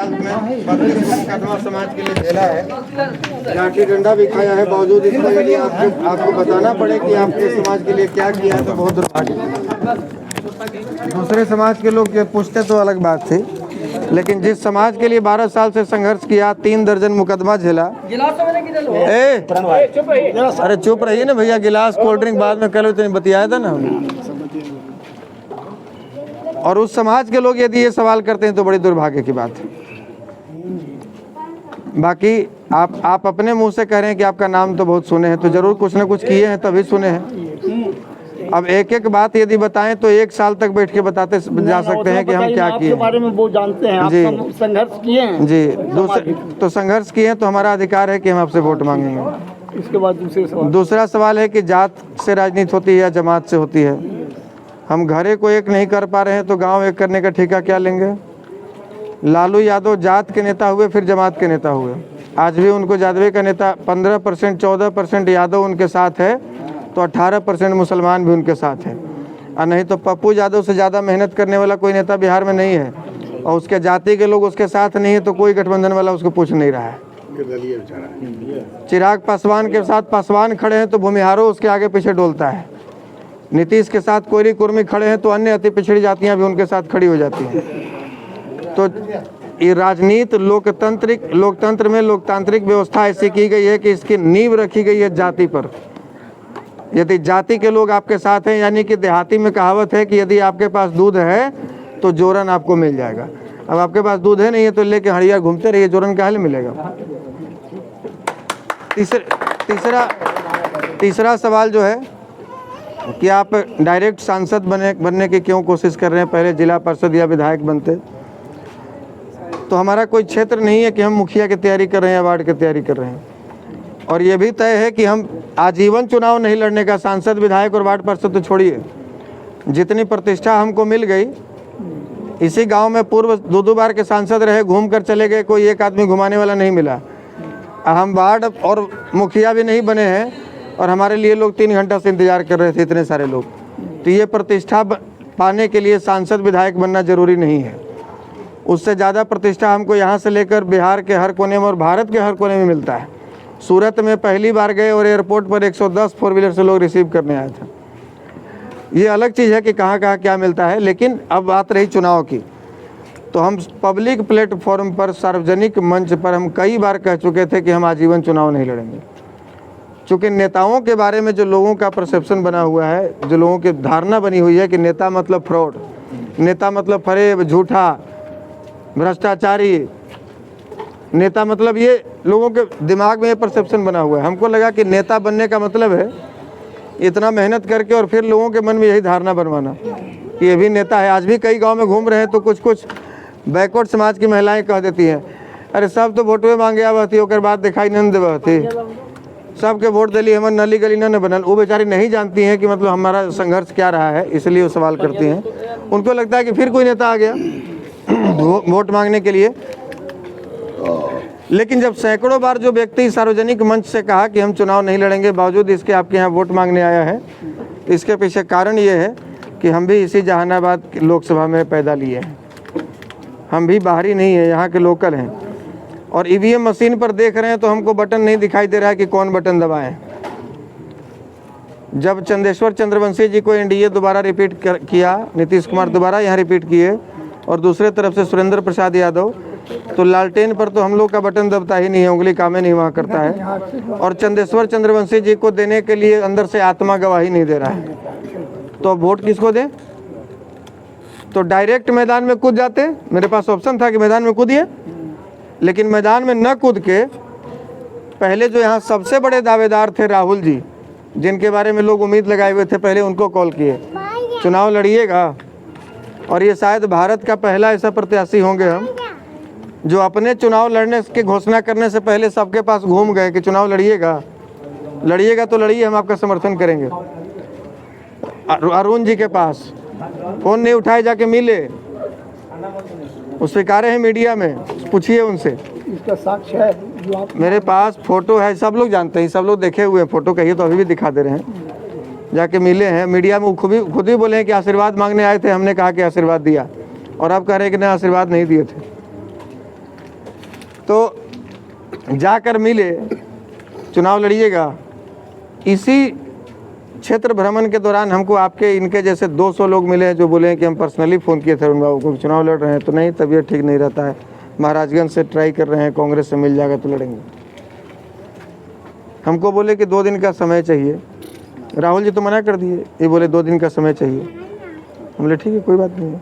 अदालत में पब्लिक मुकदमा समाज के लिए झेला है, लाठी डंडा भी खाया है, बावजूद इसको यदि आपको बताना पड़े कि आपके समाज के लिए क्या किया है तो बहुत दुर्भाग्य। दूसरे समाज के लोग पूछते तो अलग बात थी, लेकिन जिस समाज के लिए 12 साल से संघर्ष किया, 3 दर्जन मुकदमा झेला। अरे चुप रहिए ना भैया, गिलास कोल्ड ड्रिंक बाद में कल तो बतियाया था ना। और उस समाज के लोग यदि ये सवाल करते हैं तो बड़ी दुर्भाग्य की बात है। बाकी आप अपने मुंह से कह रहे हैं कि आपका नाम तो बहुत सुने हैं, तो जरूर कुछ ना कुछ किए हैं तभी सुने हैं। अब एक एक बात यदि बताएं तो 1 साल तक बैठ के बताते जा सकते हैं कि हम क्या किए। आपके बारे में वो जानते हैं, जी, आप संघर्ष किए हैं जी। तो संघर्ष किए हैं तो हमारा अधिकार है कि हम आपसे वोट मांगेंगे। इसके बाद दूसरा सवाल है कि जात से राजनीति होती है या जमात से होती है। हम घरे को एक नहीं कर पा रहे हैं तो गांव एक करने का ठेका क्या लेंगे। लालू यादव जात के नेता हुए, फिर जमात के नेता हुए। आज भी उनको यादव का नेता 15% 14% यादव उनके साथ है, तो 18% मुसलमान भी उनके साथ है। और नहीं तो पप्पू यादव से ज़्यादा मेहनत करने वाला कोई नेता बिहार में नहीं है, और उसके जाति के लोग उसके साथ नहीं है तो कोई गठबंधन वाला उसको पूछ नहीं रहा है। चिराग पासवान के साथ पासवान खड़े हैं तो भूमिहारो उसके आगे पीछे डोलता है। नीतीश के साथ कोयरी कुर्मी खड़े हैं तो अन्य अति पिछड़ी जातियां भी उनके साथ खड़ी हो जाती हैं। तो ये राजनीति लोकतंत्र में लोकतांत्रिक व्यवस्था ऐसी की गई है कि इसकी नींव रखी गई है जाति पर। यदि जाति के लोग आपके साथ हैं, यानी कि देहाती में कहावत है कि यदि आपके पास दूध है तो जोरन आपको मिल जाएगा। अब आपके पास दूध है नहीं है तो लेके हड़िया घूमते रहिए, जोरन काहे मिलेगा। तीसरा सवाल जो है कि आप डायरेक्ट सांसद बनने की क्यों कोशिश कर रहे हैं, पहले जिला परिषद या विधायक बनते। तो हमारा कोई क्षेत्र नहीं है कि हम मुखिया की तैयारी कर रहे हैं या वार्ड की तैयारी कर रहे हैं। और ये भी तय है कि हम आजीवन चुनाव नहीं लड़ने का। सांसद विधायक और वार्ड पार्षद तो छोड़िए, जितनी प्रतिष्ठा हमको मिल गई, इसी गांव में पूर्व 2 बार के सांसद रहे, घूम कर चले गए, कोई एक आदमी घुमाने वाला नहीं मिला। हम वार्ड और मुखिया भी नहीं बने हैं और हमारे लिए लोग 3 घंटा से इंतजार कर रहे थे, इतने सारे लोग। तो ये प्रतिष्ठा पाने के लिए सांसद विधायक बनना जरूरी नहीं है। उससे ज़्यादा प्रतिष्ठा हमको यहाँ से लेकर बिहार के हर कोने में और भारत के हर कोने में मिलता है। सूरत में पहली बार गए और एयरपोर्ट पर 110 4 व्हीलर से लोग रिसीव करने आए थे। ये अलग चीज़ है कि कहाँ कहाँ क्या मिलता है। लेकिन अब बात रही चुनाव की, तो हम पब्लिक प्लेटफॉर्म पर, सार्वजनिक मंच पर हम कई बार कह चुके थे कि हम आजीवन चुनाव नहीं लड़ेंगे। चूँकि नेताओं के बारे में जो लोगों का परसेप्शन बना हुआ है, जो लोगों की धारणा बनी हुई है कि नेता मतलब फ्रॉड, नेता मतलब फरेब, झूठा, भ्रष्टाचारी, नेता मतलब, ये लोगों के दिमाग में ये परसेप्शन बना हुआ है। हमको लगा कि नेता बनने का मतलब है इतना मेहनत करके और फिर लोगों के मन में यही धारणा बनवाना कि ये भी नेता है। आज भी कई गांव में घूम रहे हैं तो कुछ बैकवर्ड समाज की महिलाएं कह देती हैं, अरे सब तो वोटवे मांगे आवत थी, ओकर बाद दिखाई नहीं देवत थी, सबके वोट दिली, हमारे नली गली न बनल। वो बेचारी नहीं जानती हैं कि मतलब हमारा संघर्ष क्या रहा है, इसलिए वो सवाल करती हैं। उनको लगता है कि फिर कोई नेता आ गया वोट मांगने के लिए। लेकिन जब सैकड़ों बार जो व्यक्ति सार्वजनिक मंच से कहा कि हम चुनाव नहीं लड़ेंगे, बावजूद इसके आपके यहाँ वोट मांगने आया है, तो इसके पीछे कारण ये है कि हम भी इसी जहानाबाद लोकसभा में पैदा लिए हैं। हम भी बाहरी नहीं है, यहाँ के लोकल हैं। और ईवीएम मशीन पर देख रहे हैं तो हमको बटन नहीं दिखाई दे रहा है कि कौन बटन दबाएं। जब चंदेश्वर चंद्रवंशी जी को एनडीए दोबारा रिपीट किया, नीतीश कुमार दोबारा यहाँ रिपीट किए, और दूसरे तरफ से सुरेंद्र प्रसाद यादव, तो लालटेन पर तो हम लोग का बटन दबता ही नहीं है, उंगली कामे नहीं वहाँ करता है। और चंदेश्वर चंद्रवंशी जी को देने के लिए अंदर से आत्मा गवाही नहीं दे रहा है, तो वोट किसको दें। तो डायरेक्ट मैदान में कूद जाते। मेरे पास ऑप्शन था कि मैदान में कूदिए, लेकिन मैदान में न कूद के पहले जो यहाँ सबसे बड़े दावेदार थे राहुल जी, जिनके बारे में लोग उम्मीद लगाए हुए थे, पहले उनको कॉल किए, चुनाव लड़िएगा। और ये शायद भारत का पहला ऐसा प्रत्याशी होंगे हम जो अपने चुनाव लड़ने की घोषणा करने से पहले सबके पास घूम गए कि चुनाव लड़िएगा, लड़िएगा तो लड़िए, हम आपका समर्थन करेंगे। अरुण जी के पास फोन नहीं उठाए, जाके मिले, वो स्वीकारे हैं मीडिया में, पूछिए उनसे। इसका साक्ष्य है जो आप, मेरे पास फोटो है, सब लोग जानते हैं, सब लोग देखे हुए हैं फोटो, कहिए तो अभी भी दिखा दे रहे हैं। जाके मिले हैं मीडिया में, खुद ही बोले हैं कि आशीर्वाद मांगने आए थे, हमने कहा कि आशीर्वाद दिया, और अब कह रहे हैं कि नहीं आशीर्वाद नहीं दिए थे। जाकर मिले, चुनाव लड़िएगा। इसी क्षेत्र भ्रमण के दौरान हमको आपके इनके जैसे 200 लोग मिले हैं जो बोले हैं कि हम पर्सनली फ़ोन किए थे अरुण बाबू को, चुनाव लड़ रहे हैं तो नहीं, तबीयत ठीक नहीं रहता है, महाराजगंज से ट्राई कर रहे हैं, कांग्रेस से मिल जाएगा तो लड़ेंगे। हमको बोले कि 2 दिन का समय चाहिए। राहुल जी तो मना कर दिए, ये बोले 2 दिन का समय चाहिए। हम बोले ठीक है कोई बात नहीं है,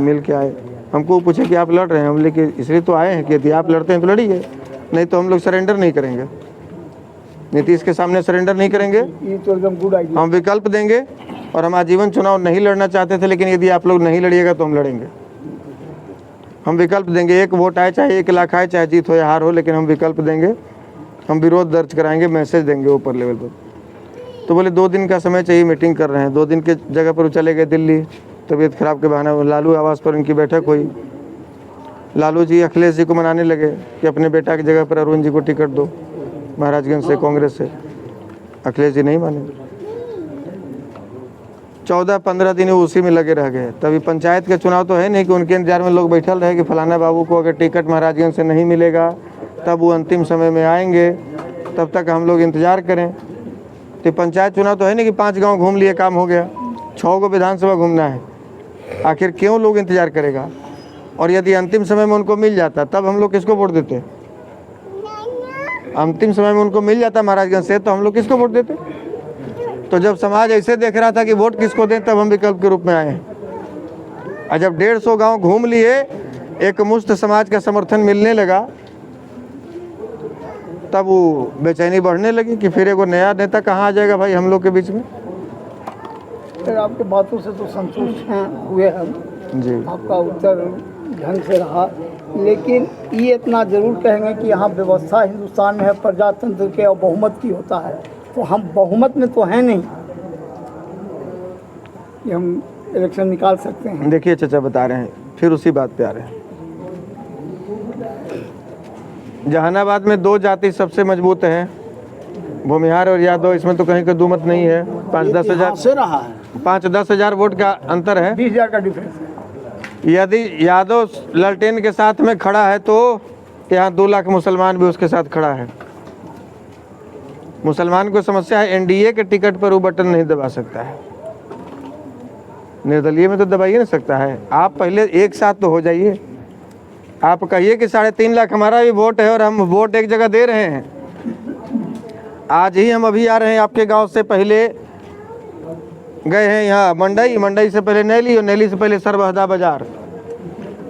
मिल के आए। हमको पूछे कि आप लड़ रहे हैं, हम बोले कि इसलिए तो आए हैं कि यदि आप लड़ते हैं तो लड़िए, नहीं तो हम लोग सरेंडर नहीं करेंगे, नीतीश के सामने सरेंडर नहीं करेंगे। ये तो एकदम गुड आइडिया। हम विकल्प देंगे और हम आजीवन चुनाव नहीं लड़ना चाहते थे, लेकिन यदि आप लोग नहीं लड़िएगा तो हम लड़ेंगे। हम विकल्प देंगे, 1 वोट आए चाहे 1 लाख आए, चाहे जीत हो या हार हो, लेकिन हम विकल्प देंगे, हम विरोध दर्ज कराएंगे, मैसेज देंगे ऊपर लेवल पर। तो बोले 2 दिन का समय चाहिए, मीटिंग कर रहे हैं। 2 दिन के जगह पर वो चले गए दिल्ली, तबीयत खराब के बहाने। लालू आवास पर उनकी बैठक हुई। लालू जी अखिलेश जी को मनाने लगे कि अपने बेटा की जगह पर अरुण जी को टिकट दो महाराजगंज से, कांग्रेस से। अखिलेश जी नहीं माने। 14-15 दिन वो उसी में लगे रह गए। तभी पंचायत के चुनाव तो है नहीं कि उनके इंतजार में लोग बैठल रहे कि फलाना बाबू को अगर टिकट महाराजगंज से नहीं मिलेगा तब वो अंतिम समय में आएंगे, तब तक हम लोग इंतजार करें। तो पंचायत चुनाव तो है नहीं कि 5 गांव घूम लिए काम हो गया, 6 को विधानसभा घूमना है। आखिर क्यों लोग इंतजार करेगा? और यदि अंतिम समय में उनको मिल जाता तब हम लोग किसको वोट देते? अंतिम समय में उनको मिल जाता महाराजगंज से तो हम लोग किसको वोट देते? तो जब समाज ऐसे देख रहा था कि वोट किसको दें, तब हम विकल्प के रूप में आए हैं। और जब 150 गांव घूम लिए, एक मुश्त समाज का समर्थन मिलने लगा, तब वो बेचैनी बढ़ने लगी कि फिर एगो नया नेता कहाँ आ जाएगा भाई हम लोग के बीच में। फिर आपके बातों से तो संतुष्ट हैं हुए हम जी। आपका उत्तर ढंग से रहा, लेकिन ये इतना जरूर कहेंगे कि यहाँ व्यवस्था हिंदुस्तान में है प्रजातंत्र के और बहुमत की होता है, तो हम बहुमत में तो हैं नहीं कि हम इलेक्शन निकाल सकते हैं। देखिए चाचा बता रहे हैं, फिर उसी बात पे आ रहे हैं। जहानाबाद में 2 जाति सबसे मजबूत हैं, भूमिहार और यादव। इसमें तो कहीं का दुमत नहीं है। 5-10 हज़ार से रहा है, 5-10 हज़ार वोट का अंतर है। 20,000 का डिफरेंस है। यदि यादव ललटेन के साथ में खड़ा है तो यहाँ 2 लाख मुसलमान भी उसके साथ खड़ा है। मुसलमान को समस्या है, एनडीए के टिकट पर वो बटन नहीं दबा सकता है, निर्दलीय में तो दबा ही नहीं सकता है। आप पहले एक साथ तो हो जाइए। आप कहिए कि 3.5 लाख हमारा भी वोट है और हम वोट एक जगह दे रहे हैं। आज ही हम अभी आ रहे हैं आपके गांव से, पहले गए हैं यहाँ मंडई, मंडई से पहले नैली और नैली से पहले सरबहदा बाजार।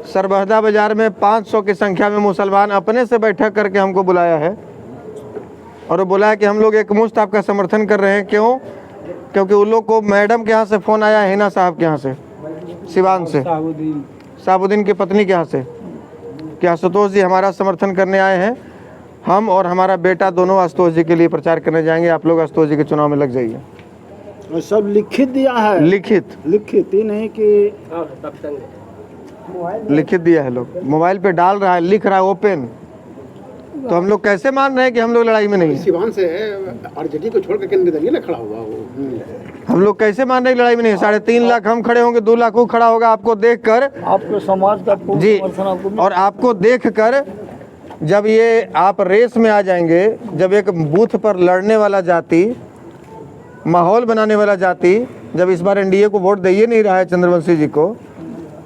सरबहदा बाजार में 500 की संख्या में मुसलमान अपने से बैठक करके हमको बुलाया है और वो बोला है कि हम लोग एक मुश्त आपका समर्थन कर रहे हैं। क्यों? क्योंकि उन लोग को मैडम के यहाँ से फ़ोन आया है, हिना साहब के यहाँ से, सिवान से, साबुद्दीन की पत्नी के यहाँ से, कि आशुतोष जी हमारा समर्थन करने आए हैं, हम और हमारा बेटा दोनों आशुतोष जी के लिए प्रचार करने जाएंगे, आप लोग आशुतोष जी के चुनाव में लग जाइए। और सब लिखित दिया है, लिखित ही नहीं कि लिखित दिया है, लोग मोबाइल पे डाल रहा है, लिख रहा है ओपन। तो हम लोग कैसे मान रहे हैं कि हम लोग लड़ाई में नहीं है? सिवान से है, आरजेडी को छोड़ करके निर्दलीय ना खड़ा हुआ वो। हम लोग कैसे मान रहे हैं कि लड़ाई में नहीं है? 3.5 लाख हम खड़े होंगे, 2 लाख वो खड़ा होगा। आपको देखकर आपके समाज का पूर्ण जी, समर्थन आपको और आपको देखकर जब ये आप रेस में आ जाएंगे, जब एक बूथ पर लड़ने वाला जाति, माहौल बनाने वाला जाति, जब इस बार एनडीए को वोट दे ही नहीं रहा है चंद्रवंशी जी को,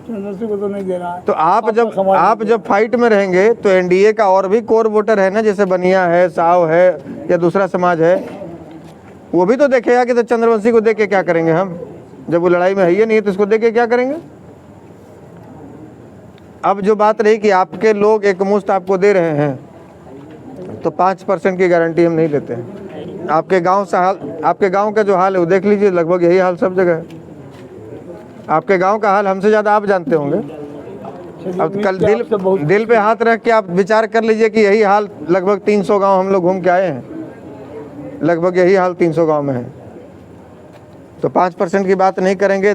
तो नहीं दे रहा है, तो आप जब फाइट में रहेंगे तो एनडीए का और भी कोर वोटर है ना, जैसे बनिया है, साव है या दूसरा समाज है, वो भी तो देखेगा कि तो चंद्रवंशी को देख के क्या करेंगे हम, जब वो लड़ाई में है ही नहीं है तो इसको देख के क्या करेंगे। अब जो बात रही कि आपके लोग एक मुश्त आपको दे रहे हैं, तो 5% की गारंटी हम नहीं लेते हैं। आपके गांव से हाल, आपके गांव का जो हाल है वो देख लीजिए, लगभग यही हाल सब जगह है। आपके गांव का हाल हमसे ज़्यादा आप जानते होंगे। अब कल दिल पे हाथ रख के आप विचार कर लीजिए कि यही हाल लगभग 300 गांव हम लोग घूम के आए हैं, लगभग यही हाल 300 गांव में है। तो 5% की बात नहीं करेंगे,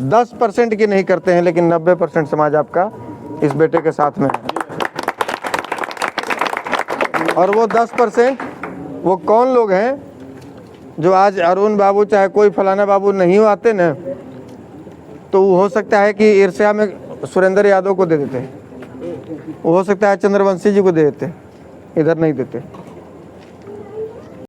10% की नहीं करते हैं, लेकिन 90% समाज आपका इस बेटे के साथ में है। और वो 10% वो कौन लोग हैं जो आज अरुण बाबू चाहे कोई फलाना बाबू नहीं हो आते ना, तो वो हो सकता है कि ईर्ष्या में सुरेंद्र यादव को दे देते, वो हो सकता है चंद्रवंशी जी को दे देते, इधर नहीं देते।